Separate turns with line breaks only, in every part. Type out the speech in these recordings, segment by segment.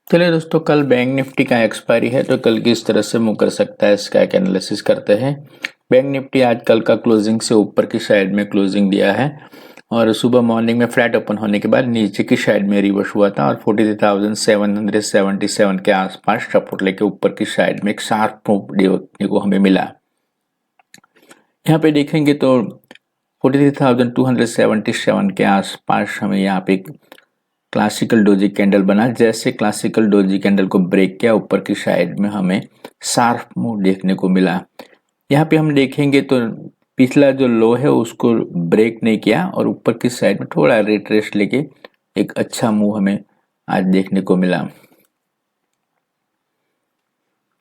चलिए दोस्तों, कल बैंक निफ्टी का एक्सपायरी है तो कल किस तरह से मूव कर सकता है इसका एक एनालिसिस करते हैं। बैंक निफ्टी आज कल का क्लोजिंग से ऊपर की साइड में क्लोजिंग दिया है और सुबह मॉर्निंग में फ्लैट ओपन होने के बाद नीचे की साइड में रिवर्स हुआ था और 43,777 के आसपास सपोर्ट लेके ऊपर की साइड में एक शार्प मूव देखने को हमें मिला। यहाँ पे देखेंगे तो 43,277 के आसपास हमें यहाँ पे क्लासिकल डोजी कैंडल बना। जैसे क्लासिकल डोजी कैंडल को ब्रेक किया ऊपर की साइड में हमें शार्प मूव देखने को मिला। यहाँ पे हम देखेंगे तो पिछला जो लो है उसको ब्रेक नहीं किया और ऊपर की साइड में थोड़ा रिट्रेस लेके एक अच्छा मूव हमें आज देखने को मिला।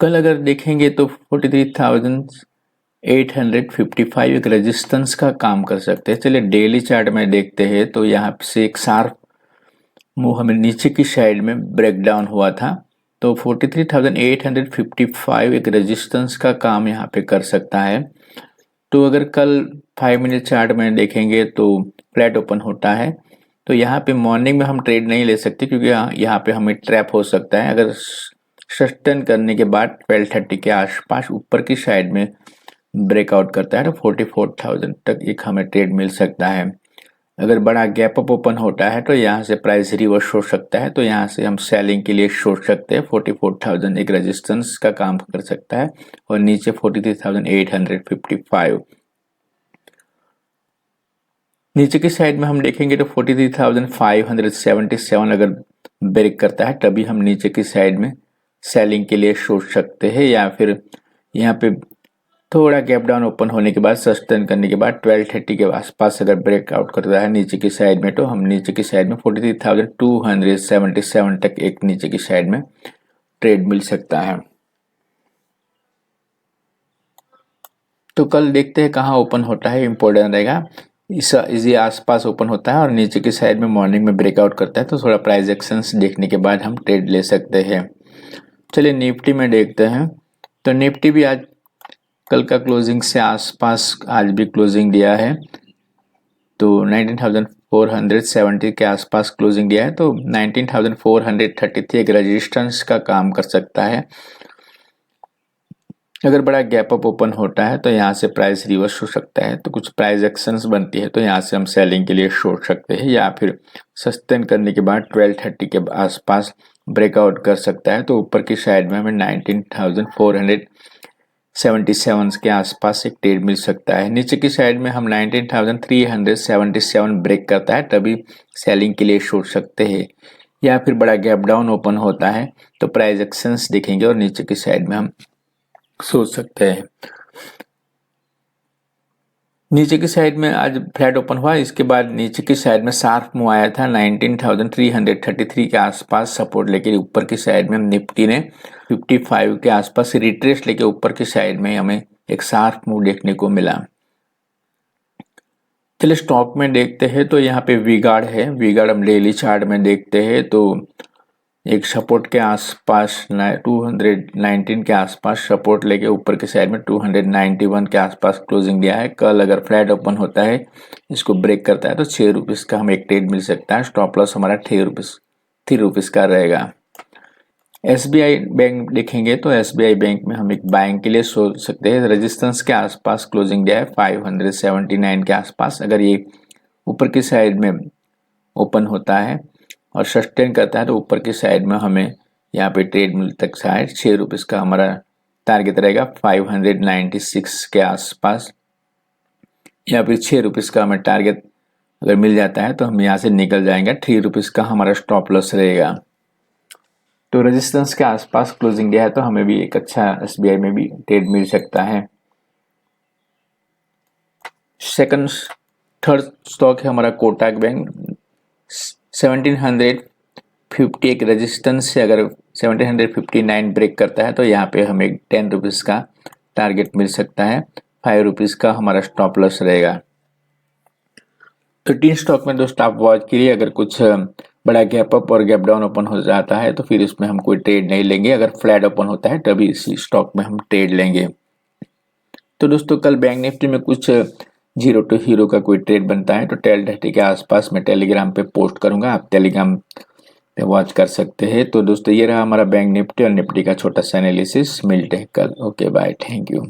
कल अगर देखेंगे तो 43,855 एक रेजिस्टेंस का काम कर सकते हैं। चलिए डेली चार्ट में देखते हैं तो यहाँ से एक शार्प मूव हमें नीचे की साइड में ब्रेक डाउन हुआ था, तो 43,855 एक रेजिस्टेंस का काम यहाँ पे कर सकता है। तो अगर कल 5 मिनट चार्ट में देखेंगे तो फ्लैट ओपन होता है तो यहाँ पे मॉर्निंग में हम ट्रेड नहीं ले सकते क्योंकि यहाँ पे हमें ट्रैप हो सकता है। अगर सस्टेन करने के बाद 1230 के आसपास ऊपर की साइड में ब्रेकआउट करता है तो 44,000 तक एक हमें ट्रेड मिल सकता है। अगर बड़ा गैप अप ओपन होता है तो यहाँ से प्राइस रिवर्स हो सकता है, तो यहाँ से हम सेलिंग के लिए सोच सकते हैं। 44,000 एक रेजिस्टेंस का काम कर सकता है और नीचे 43,855। नीचे की साइड में हम देखेंगे तो 43,577 अगर ब्रेक करता है तभी हम नीचे की साइड में सेलिंग के लिए सोच सकते हैं, या फिर यहाँ पे थोड़ा गैप डाउन ओपन होने के बाद सस्टेन करने के बाद 1230 के आसपास अगर ब्रेकआउट करता है नीचे की साइड में तो हम नीचे की साइड में 43,277 तक एक नीचे की साइड में ट्रेड मिल सकता है। तो कल देखते हैं कहाँ ओपन होता है, इम्पोर्टेंट रहेगा। इसी आसपास ओपन होता है और नीचे की साइड में मॉर्निंग में ब्रेकआउट करता है तो थोड़ा प्राइस एक्शंस देखने के बाद हम ट्रेड ले सकते हैं। चलिए निफ्टी में देखते हैं तो निफ्टी भी आज कल का क्लोजिंग से आसपास आज भी क्लोजिंग दिया है, तो 19,470 के आसपास क्लोजिंग दिया है, तो 19,433 एक रेजिस्टेंस का काम कर सकता है। अगर बड़ा गैप अप ओपन होता है तो यहाँ से प्राइस रिवर्स हो सकता है, तो कुछ प्राइस एक्शंस बनती है तो यहाँ से हम सेलिंग के लिए सोच सकते हैं, या फिर सस्टेन करने के बाद 1230 के आसपास ब्रेकआउट कर सकता है तो ऊपर की साइड में हमें 19,477 के आसपास एक ट्रेड मिल सकता है। नीचे की साइड में हम 19,377 ब्रेक करता है तभी सेलिंग के लिए सोच सकते हैं, या फिर बड़ा गैप डाउन ओपन होता है तो प्राइस एक्शंस देखेंगे और नीचे की साइड में हम सोच सकते हैं। नीचे की साइड में आज फ्लैट ओपन हुआ, इसके बाद नीचे की साइड में शार्प मूव आया था 19,333 के आसपास सपोर्ट लेके ऊपर की साइड में निफ्टी ने 55 के आसपास रिट्रेस लेके ऊपर की साइड में हमें एक शार्प मूव देखने को मिला। चलिए स्टॉक में देखते हैं तो यहाँ पे वी-गार्ड है। वी-गार्ड हम डेली चार्ट में देखते हैं तो एक सपोर्ट के आसपास 219 के आसपास सपोर्ट लेके ऊपर की साइड में 291 के आसपास क्लोजिंग दिया है। कल अगर फ्लैट ओपन होता है इसको ब्रेक करता है तो 6 रुपीज़ का हमें एक ट्रेड मिल सकता है। स्टॉप लॉस हमारा 3 रुपीज़ का रहेगा। SBI बैंक देखेंगे तो SBI बैंक में हम एक बाइंग के लिए सोच सकते हैं। रेजिस्टेंस के आसपास क्लोजिंग दिया है 579 के आसपास। अगर ये ऊपर की साइड में ओपन होता है और सस्टेन करता है तो ऊपर की साइड में हमें यहाँ पे ट्रेड मिल तक शायद 6 रुपीज़ का हमारा टारगेट रहेगा 596 के आसपास, या फिर 6 रुपीज़ का हमें टारगेट अगर मिल जाता है तो हम यहाँ से निकल जाएंगे। 3 रुपीज़ का हमारा स्टॉप लॉस रहेगा। तो रेजिस्टेंस के आसपास क्लोजिंग दिया है तो हमें भी एक अच्छा SBI में भी ट्रेड मिल सकता है। थर्ड स्टॉक है हमारा कोटक बैंक। 1750 एक रेजिस्टेंस से अगर 1759 ब्रेक करता है तो यहाँ पे हमें 10 रुपीज़ का टारगेट मिल सकता है। 5 रुपीज़ का हमारा स्टॉप लॉस रहेगा। तो 3 स्टॉक में दोस्त आप वॉच कीजिए। अगर कुछ बड़ा गैप अप और गैप डाउन ओपन हो जाता है तो फिर इसमें हम कोई ट्रेड नहीं लेंगे। अगर फ्लैट ओपन होता है तभी इसी स्टॉक में हम ट्रेड लेंगे। तो दोस्तों कल बैंक निफ्टी में कुछ जीरो टू हीरो का कोई ट्रेड बनता है तो 12:30 के आसपास मैं टेलीग्राम पे पोस्ट करूंगा। आप टेलीग्राम पे वॉच कर सकते हैं। तो दोस्तों ये रहा हमारा बैंक निफ्टी और निफ्टी का छोटा सा एनालिसिस। मिलते हैं कल। Okay bye, thank you.